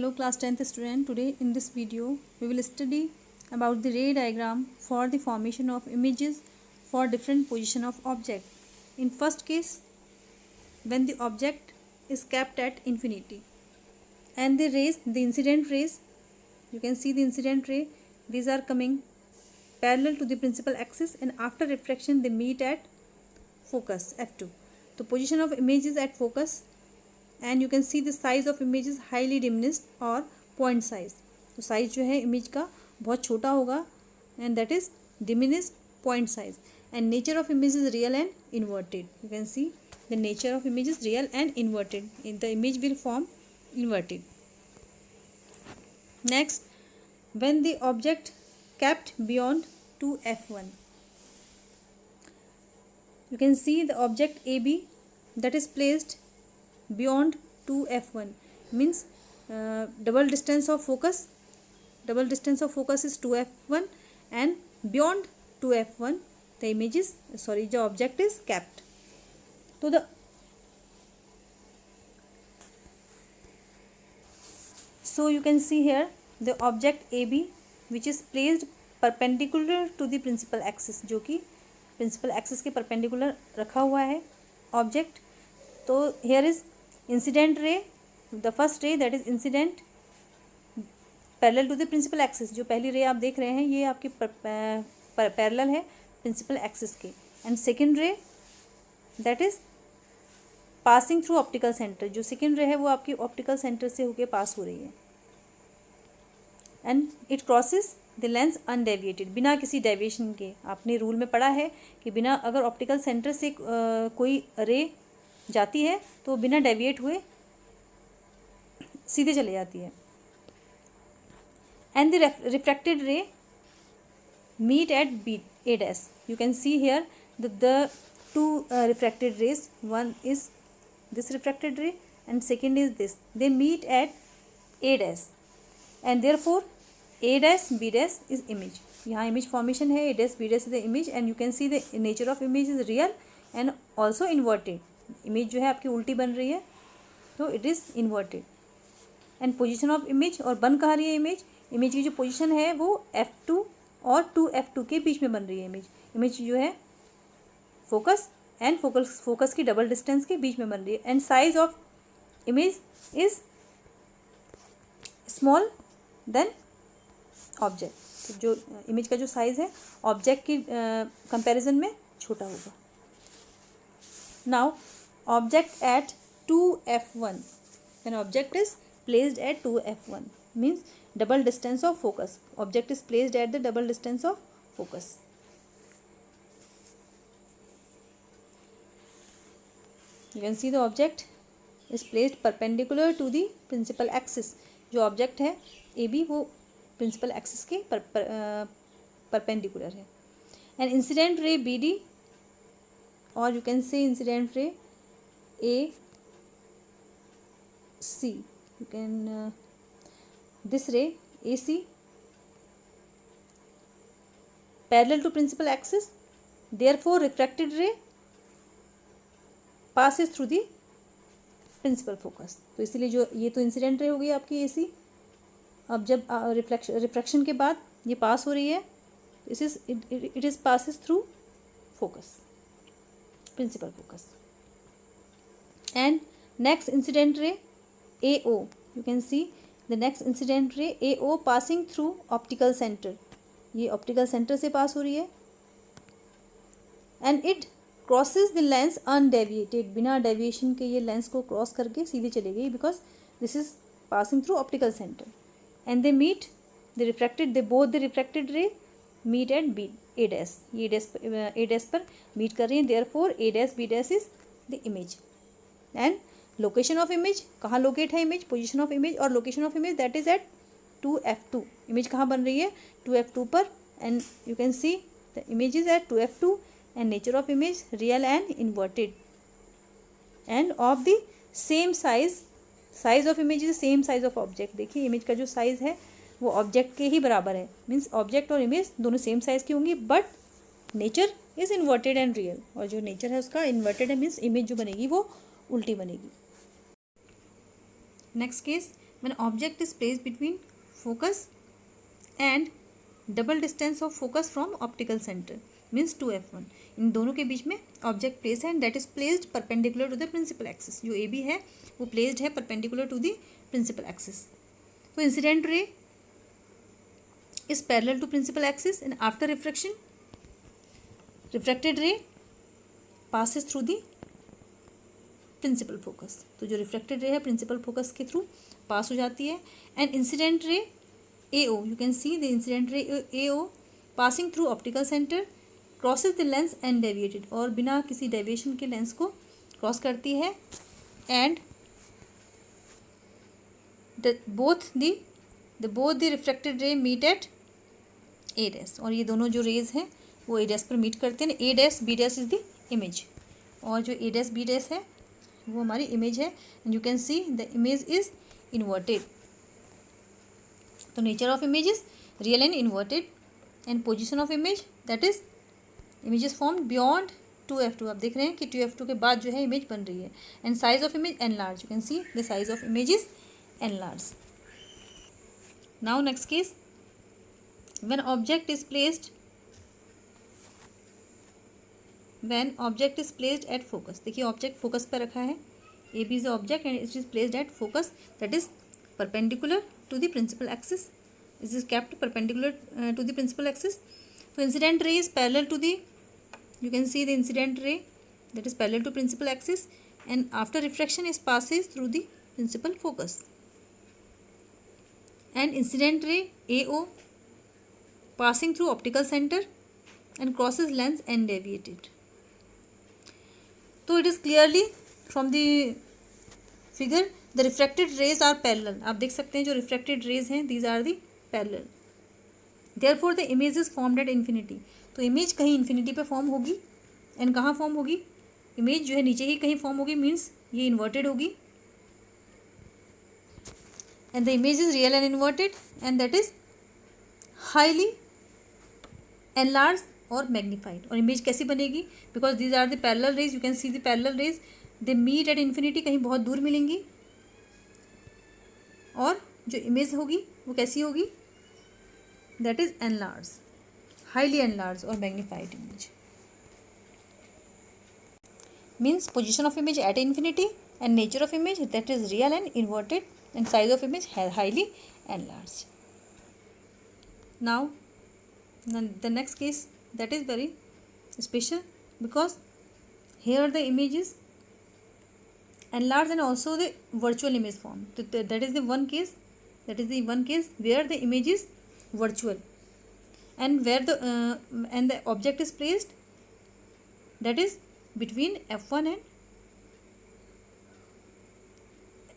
Hello class 10th student. Today in this video we will study about the ray diagram for the formation of images for different position of object. In first case, when the object is kept at infinity and the rays, the incident rays, you can see the incident ray, these are coming parallel to the principal axis and after refraction they meet at focus f2. The position of image is at focus and you can see the size of image is highly diminished or point size. तो size जो है image का बहुत छोटा होगा and that is diminished point size. And nature of image is real and inverted. You can see the nature of image is real and inverted. The image will form inverted. Next, when the object kept beyond 2f1, you can see the object AB that is placed beyond 2f1 means double distance of focus is 2f1 and beyond 2f1 the image is the object is kept. So you can see here the object AB which is placed perpendicular to the principal axis, जो कि principal axis के perpendicular रखा हुआ है object. तो here is incident ray, the first ray that is incident parallel to the principal axis. जो पहली ray आप देख रहे हैं ये आपकी parallel है principal axis के. And second ray that is passing through optical center. जो second ray है वो आपकी optical center से होके पास हो रही है and it crosses the lens undeviated, बिना किसी डेविएशन के. आपने रूल में पढ़ा है कि बिना अगर ऑप्टिकल सेंटर से कोई रे जाती है तो बिना डेविएट हुए सीधे चले जाती है. And the refracted ray meet at A dash. You can see here the two refracted rays. One is this refracted ray and second is this. They meet at A dash and therefore A dash B dash is image. यहाँ image formation है. A dash B dash is the image and you can see the nature of image is real and also inverted. Image जो है आपकी उल्टी बन रही है तो it is inverted. And position of image, और बन कहाँ रही है इमेज की जो पोजीशन है वो f2 और 2f2 के बीच में बन रही है. इमेज जो है फोकस एंड फोकस की डबल डिस्टेंस के बीच में बन रही है. And size of image is small then object. तो जो इमेज का जो साइज है ऑब्जेक्ट की कंपैरिजन में छोटा होगा. Now object at 2f1, when object is placed at 2f1 means double distance of focus. Object is placed at the double distance of focus. You can see the object is placed perpendicular to the principal axis. जो object है AB वो principal axis के perpendicular है. And incident ray BD, or you can say incident ray AC. You can this ray AC parallel to principal axis, therefore refracted ray passes through the principal focus. तो इसीलिए जो ये तो incident रे हो गई आपकी AC. अब जब रिफ्रैक्शन के बाद ये पास हो रही है it is passes through focus, principal focus. And next incident ray AO, you can see the next incident ray AO passing through optical center. ये optical center से पास हो रही है and it crosses the lens undeviated. बिना deviation के ये lens को cross करके सीधे चली गई because this is passing through optical center. And they meet both the refracted ray meet at A dash. ये A dash पर meet कर रही हैं. therefore A dash B dash is the image. And location of image, कहाँ locate है image, position of image और location of image that is at 2f2. image कहाँ बन रही है 2f2 पर. and you can see the image is at 2f2 and nature of image real and inverted and of the same size of image is same size of object. देखिए image का जो size है वो object के ही बराबर है. Means object और image दोनों सेम साइज़ की होंगी but nature is inverted and real. और जो नेचर है उसका इन्वर्टेड है मीन्स इमेज जो बनेगी वो उल्टी बनेगी. Next case, when object is placed between focus and double distance of focus from optical centre means 2f1, इन दोनों के बीच में ऑब्जेक्ट प्लेस है and that is placed perpendicular to the principal axis, जो ए बी है वो placed है perpendicular to the principal axis. तो incident ray is parallel to principal axis and after refraction refracted ray passes through the principal focus. तो जो refracted रे है principal focus के थ्रू पास हो जाती है. And incident ray AO, you can see the incident ray AO passing through optical center crosses the lens and deviated, और बिना किसी डेविएशन के लेंस को क्रॉस करती है and both the refracted ray meet at A dash, और ये दोनों जो रेज हैं वो A dash पर मीट करते हैं. A dash B dash is the image, और जो A dash B dash है वो हमारी इमेज है and you can see the image is inverted. तो nature of image is real and inverted and position of image that is image is form beyond 2f2. आप देख रहे हैं कि 2f2 के बाद जो है इमेज बन रही है. And size of image enlarge, you can see the size of image is enlarge. Now next case, when object is placed at focus. देखिए ऑब्जेक्ट फोकस पर रखा है, A B is object and it is placed at focus that is perpendicular to the principal axis. This is kept perpendicular to the principal axis. So incident ray is parallel to the, you can see the incident ray that is parallel to principal axis, and after refraction it passes through the principal focus. And incident ray AO passing through optical center and crosses lens and deviated. So it is clearly from the figure the refracted rays are parallel. आप देख सकते हैं जो refracted rays हैं these are the parallel. Therefore the image is formed at infinity. तो image कहीं infinity पे form होगी and कहाँ form होगी, image जो है नीचे ही कहीं form होगी, means ये inverted होगी and the image is real and inverted and that is highly enlarged or magnified. और image कैसी बनेगी, because these are the parallel rays, you can see the parallel rays they meet at infinity, कहीं बहुत दूर मिलेंगी और जो image होगी वो कैसी होगी, that is enlarge, highly enlarge और magnified image. Means position of image at infinity and nature of image that is real and inverted and size of image highly enlarge. Now the next case that is very special because here the image is enlarged and also the virtual image form. That is the one case where the image is virtual and where the object is placed that is between f1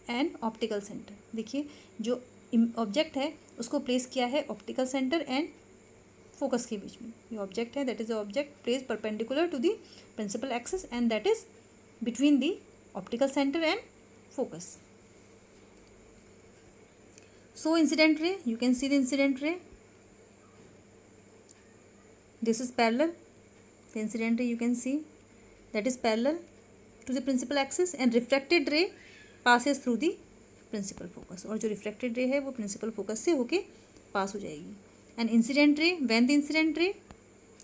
and optical center. देखिए जो object है उसको place किया है optical centre and focus के बीच में. ये ऑब्जेक्ट है, that is the object place perpendicular to the principal axis and that is between the optical center and focus. So incident ray, you can see the incident ray, this is parallel, the incident ray you can see that is parallel to the principal axis and refracted ray passes through the principal focus. और जो refracted ray है वो principal focus से होके पास हो जाएगी. and incident ray, when the incident ray,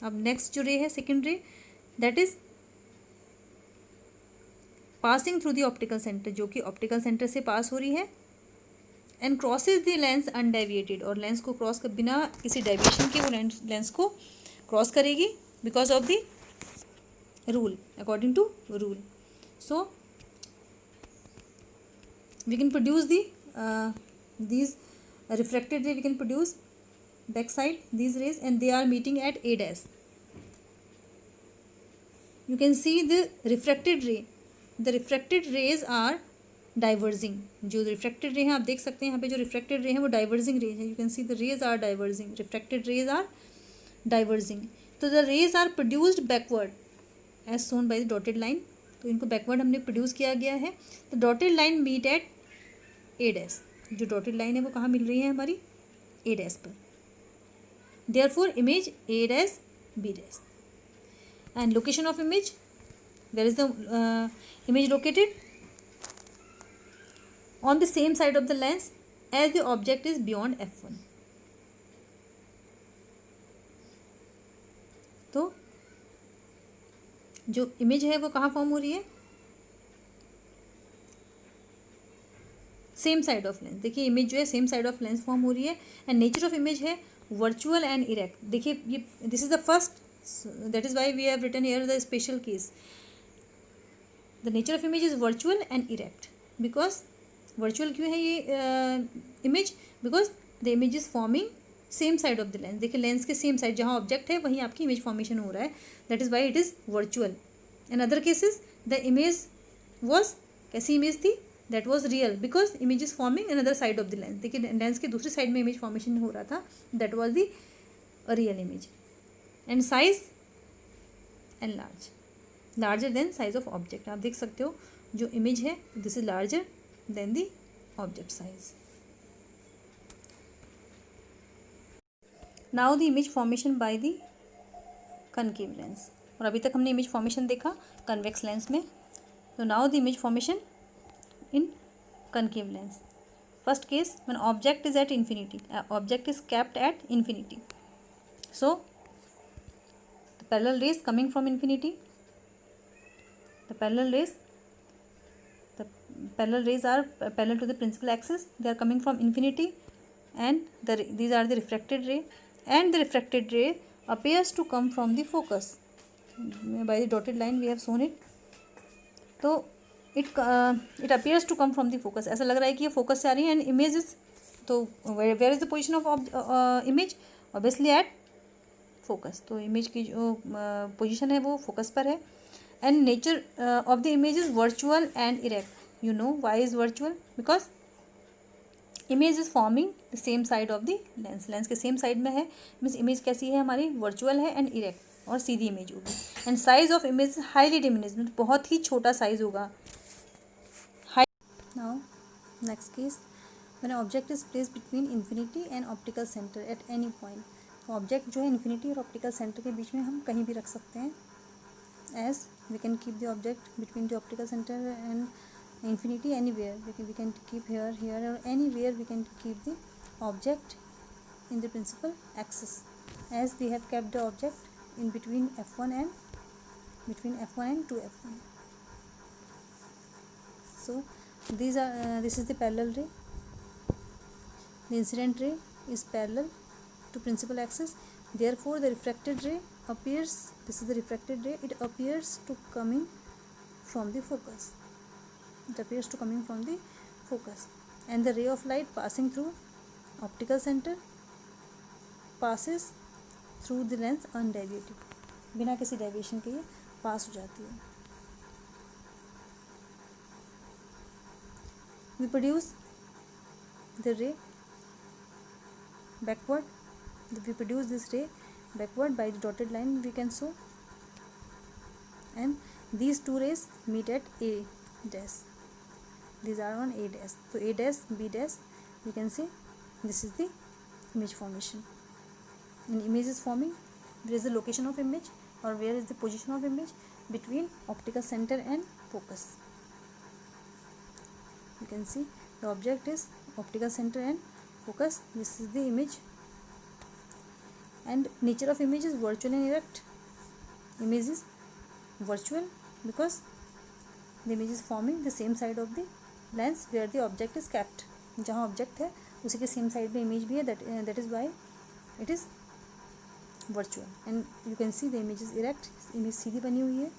अब next जो ray है second ray that is passing through the optical centre, जो कि ऑप्टिकल सेंटर से पास हो रही है and crosses the lens undeviated, और लेंस को क्रॉस कर बिना किसी डेविएशन के वो लेंस को क्रॉस करेगी because of the rule, according to rule. So we can produce these refracted ray, we can produce backside these rays and they are meeting at A dash. You can see the refracted ray, the refracted rays are diverging. जो refracted ray हैं आप देख सकते हैं यहाँ पे जो refracted ray हैं वो diverging rays हैं. You can see the rays are diverging, refracted rays are diverging. तो the rays are produced backward as shown by the dotted line. तो इनको backward हमने produce किया गया है. तो dotted line meet at A dash. जो dotted line है वो कहाँ मिल रही है हमारी A dash पर. Therefore image A dash B dash. And location of image, where is the image located? On the same side of the lens as the object is beyond F1। तो जो image है वो कहाँ form हो रही है, same side of lens. देखिए image जो है same side of lens form हो रही है। एंड नेचर ऑफ इमेज है वर्चुअल एंड इरेक्ट। देखिए ये this is the first, that is why we have written here the special case. The nature of image is virtual and erect. Because virtual क्यों है ये image, because the image is forming same side of the lens. देखिए lens के same side जहाँ object है वहीं आपकी image formation हो रहा है, that is why it is virtual. In other cases the image was, कैसी इमेज थी, that was real, because image is forming in other side of the lens. देखिए लेंस के दूसरी साइड में इमेज फॉर्मेशन हो रहा था, that was the real image. And size and larger than size of object. आप देख सकते हो जो इमेज है this is larger than the object size. Now the image formation by the concave lens. और अभी तक हमने इमेज फॉर्मेशन देखा कन्वेक्स लेंस में। तो now the image formation in concave lens. First case, when object is at infinity, object is kept at infinity. So the parallel rays coming from infinity, the parallel rays are parallel to the principal axis. They are coming from infinity, and these are the refracted ray, and the refracted ray appears to come from the focus. By the dotted line we have shown it. तो it appears to come from the focus. ऐसा लग रहा है कि ये focus से आ रही है। एंड इमेज इज, तो where is the position of image, obviously at focus. तो इमेज की जो पोजिशन है वो फोकस पर है। And nature of the image is virtual and erect. You know why is virtual, because image is forming the same side of the lens. Lens के same side में है, मीन्स इमेज कैसी है हमारी, वर्चुअल है and erect, और सीधी image होगी। And size of image highly diminished, बहुत ही छोटा साइज होगा। Now next case, when an object is placed between infinity and optical center at any point. तो ऑब्जेक्ट जो है इन्फिनिटी और ऑप्टिकल सेंटर के बीच में हम कहीं भी रख सकते हैं। As we can keep the object between the optical centre and infinity anywhere. We can keep here or anywhere we can keep the object in the principal axis, as we have kept the object in between F1 and 2F1. So this is the parallel ray. The incident ray is parallel to principal axis, therefore the refracted ray appears, this is the refracted ray, it appears to coming from the focus. And the ray of light passing through optical center passes through the lens undeviated. बिना किसी deviation के ये पास हो जाती है। We produce the ray backward. We produce this ray backward by the dotted line we can show, and these two rays meet at A dash. These are on A dash. So A dash, B dash, you can see this is the image formation. An image is forming. Where is the location of image, or where is the position of image between optical center and focus? You can see the object is optical center and focus. This is the image. And nature of image is virtual and erect. Image is virtual because the image is forming the same side of the lens where the object is kept. जहाँ object है उसी के same side में image भी है, that is why it is virtual. And you can see the image is erect. Image सीधी बनी हुई है।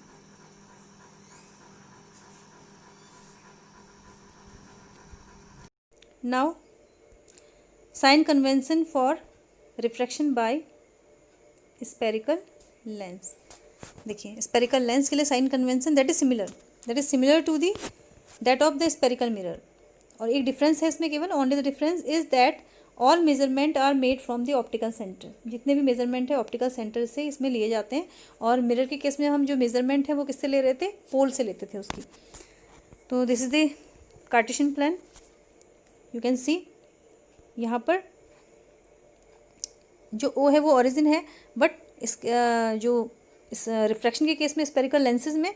Now sign convention for refraction by spherical lens. देखिए spherical lens के लिए sign convention that is similar to the that of the spherical mirror. और एक difference है इसमें केवल, only the difference is that all measurement are made from the optical center. जितने भी measurement है optical center से इसमें लिए जाते हैं, और mirror के केस में हम जो measurement है वो किससे ले रहे थे, पोल से लेते थे उसकी। तो this is the Cartesian plan. You can see यहाँ पर जो O है वो ओरिजिन है, बट इस जो इस रिफ्रैक्शन के केस में स्पेरिकल लेंसेज में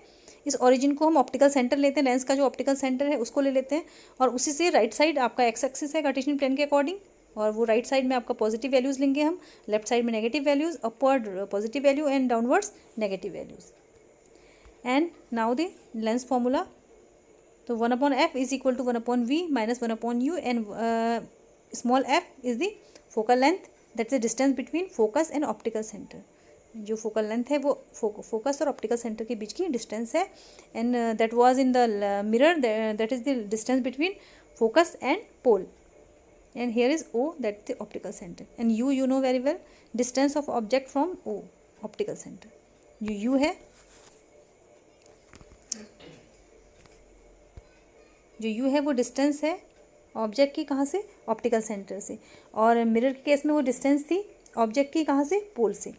इस ओरिजिन को हम ऑप्टिकल सेंटर लेते हैं, लेंस का जो ऑप्टिकल सेंटर है उसको ले लेते हैं, और उसी से राइट साइड आपका एक्स एक्सिस है कार्टेशियन प्लेन के अकॉर्डिंग, और वो राइट साइड में आपका पॉजिटिव वैल्यूज़ लेंगे हम, लेफ्ट साइड में negative values, upward positive value and downwards negative values. And now the lens formula, तो 1/f is equal to 1/v minus 1/u, and small f is the focal length, that's the distance between focus and optical centre. जो focal length है वो focus और optical centre के बीच की distance है, and that was in the mirror, that is the distance between focus and pole, and here is O, that's the optical center, and U you know very well, distance of object from O, optical center, जो U है, जो U है वो distance है object की कहाँ से, optical centre से, और मिरर के केस में वो डिस्टेंस थी ऑब्जेक्ट की कहाँ से, पोल से,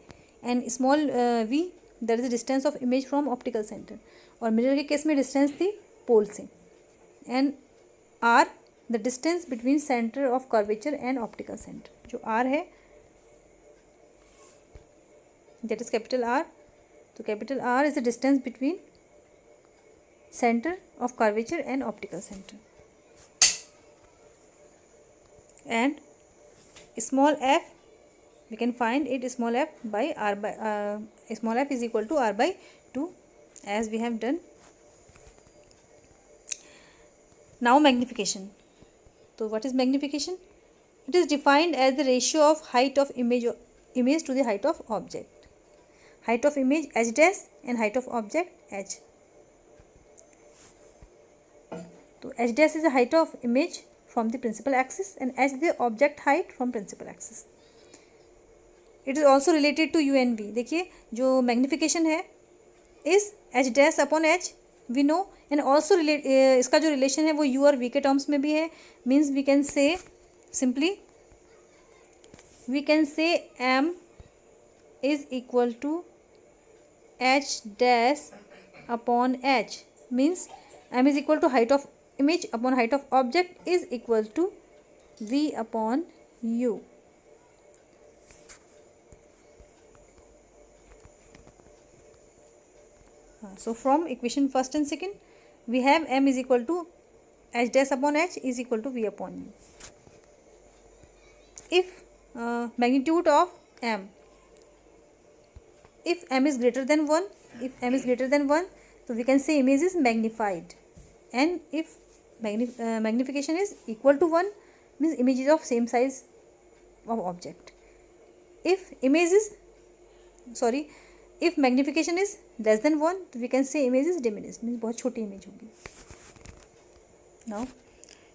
and small v that is distance of image from optical centre, और मिरर के केस में डिस्टेंस थी पोल से, and R the distance between centre of curvature and optical centre, जो R है दैट इज कैपिटल R, तो capital R is the distance between centre of curvature and optical centre, and small f we can find it small f by r by small f is equal to r by 2 as we have done. Now magnification. So what is magnification? It is defined as the ratio of height of image to the height of object. Height of image h dash and height of object h. So h dash is the height of image from the principal axis and h the object height from principal axis. It is also related to u and v. देखिए जो magnification है इस h dash upon h we know, and also इसका जो relation है वो you और we के टर्म्स में भी है, means we can say simply we can say m is equal to h dash upon h, means m is equal to height of image upon height of object is equal to v upon u. So from equation first and second we have m is equal to h dash upon h is equal to v upon u. If magnitude of m, if m is greater than 1, if m is greater than 1 so we can say image is magnified, and if magnification is equal to 1 means image is of same size of object. If image is if magnification is less than 1 तो we can say image is diminished, means बहुत छोटी image होगी। Now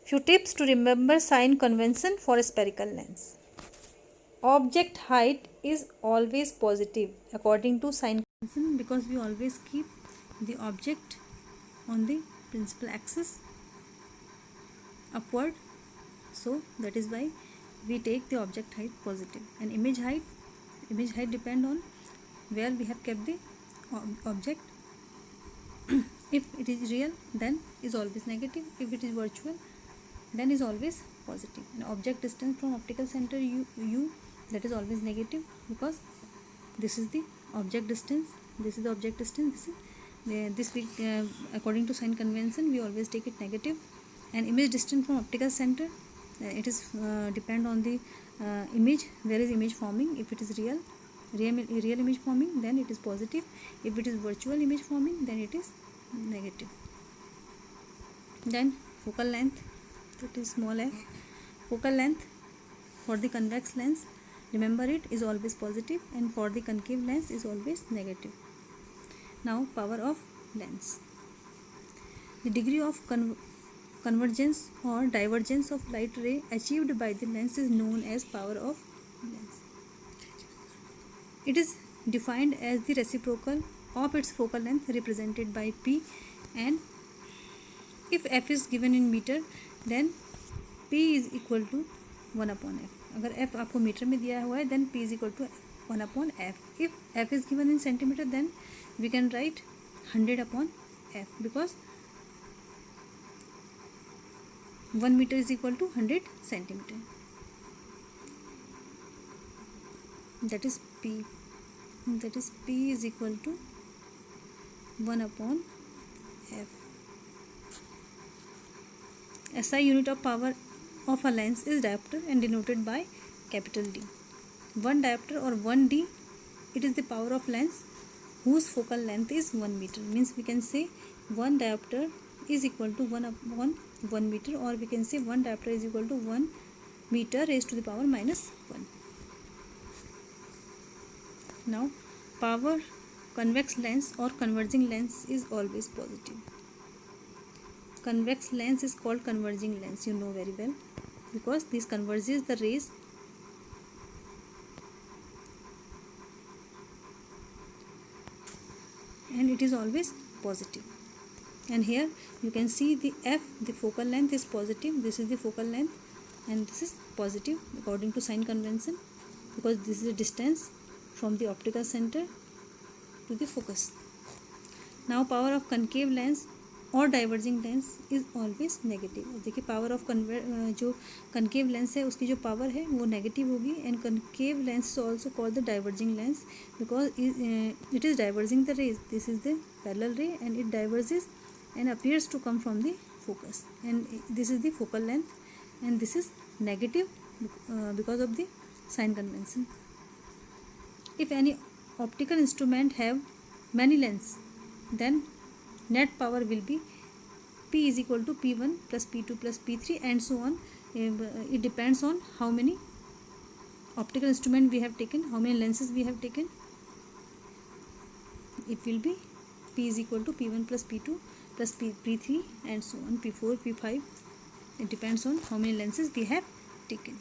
few tips to remember sign convention for a spherical lens. Object height is always positive according to sign convention because we always keep the object on the principal axis upward, so that is why we take the object height positive, and image height depend on where we have kept the object. If it is real then is always negative, if it is virtual then is always positive, and object distance from optical center u that is always negative because this is the object distance, this is the object distance, this we according to sign convention we always take it negative. And image distance from optical center it is depend on the image, where is image forming. If it is real image forming then it is positive, if it is virtual image forming then it is negative. Then focal length, that is small f. Focal length for the convex lens, remember it is always positive, and for the concave lens is always negative. Now power of lens, the degree of convergence or divergence of light ray achieved by the lens is known as power of lens. It is defined as the reciprocal of its focal length represented by p, and if f is given in meter then p is equal to 1 upon f. अगर f आपको metre में दिया हुआ है then p is equal to 1 upon f. If f is given in centimeter then we can write 100 upon f because 1 meter is equal to 100 centimeter. That is p is equal to 1 upon F. SI unit of power of a lens is diopter and denoted by capital D. 1 diopter or 1D, it is the power of lens whose focal length is 1 meter. Means we can say 1 diopter is equal to 1 upon 1 meter, or we can say 1 diopter is equal to 1 meter raised to the power minus 1. Now power convex lens or converging lens is always positive. Convex lens is called converging lens, you know very well, because this converges the rays and it is always positive. And here you can see the F, the focal length is positive, this is the focal length, and this is positive according to sign convention, because this is the distance from the optical center to the focus. Now power of concave lens और diverging lens is always negative. देखिए power of जो concave lens है उसकी जो power है वो negative होगी. And concave lens is also called the diverging lens because it is diverging the rays. This is the parallel ray and it diverges and appears to come from the focus, and this is the focal length, and this is negative because of the sign convention. If any optical instrument have many lenses, then net power will be P is equal to P1 plus P2 plus P3 and so on. It depends on how many optical instrument we have taken, how many lenses we have taken. It will be P is equal to P1 plus P2 plus P3 and so on, P4, P5. It depends on how many lenses we have taken.